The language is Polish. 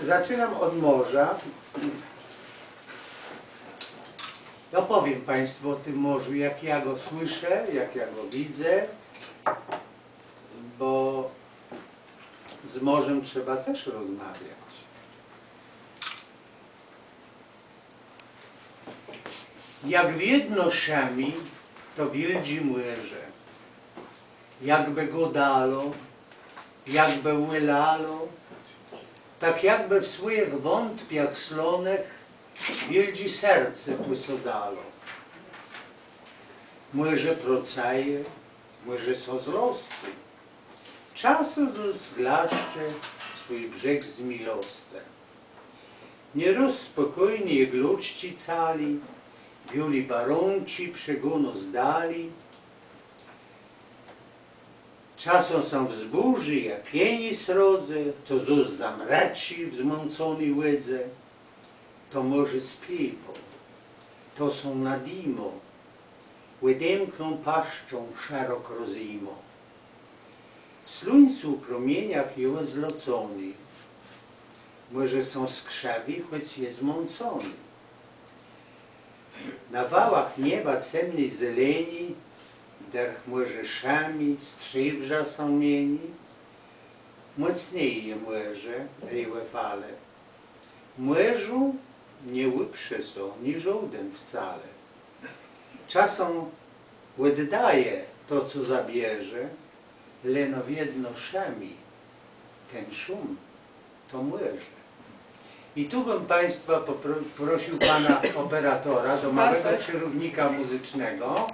zaczynam od morza. Opowiem Państwu o tym morzu, jak ja go słyszę, jak ja go widzę, bo z morzem trzeba też rozmawiać. Jak wiedno szami, to wieldi młyże, jakby go dalo, jakby łylalo, tak jakby w swoich wątpiach slonych wieldi serce wysodalo. Młyże procaje, młyże są zroscy, czasu zglaszcze swój brzeg z milostę. Nieraz spokojnie jak ludzci cali, wiuli baronci przegonu zdali, czasem są wzburzy, jak pieni srodze, to zus zamraci w zmącony łydze, to może spiewo, to są nadimo, łydemkną paszczą szerok rozimo. W słońcu promieniach ją zlocony, może są skrzawi, choć jest zmącony. Na wałach nieba ciemnej zeleni, derch młyżeszami strzywża są mieni, mocniej je młyże, ryłe fale. Młyżu nie łypsze są, ni żołden wcale. Czasem oddaje to, co zabierze, leno wiedno szami, ten szum to młyże. I tu bym Państwa prosił Pana operatora do małego przerywnika muzycznego.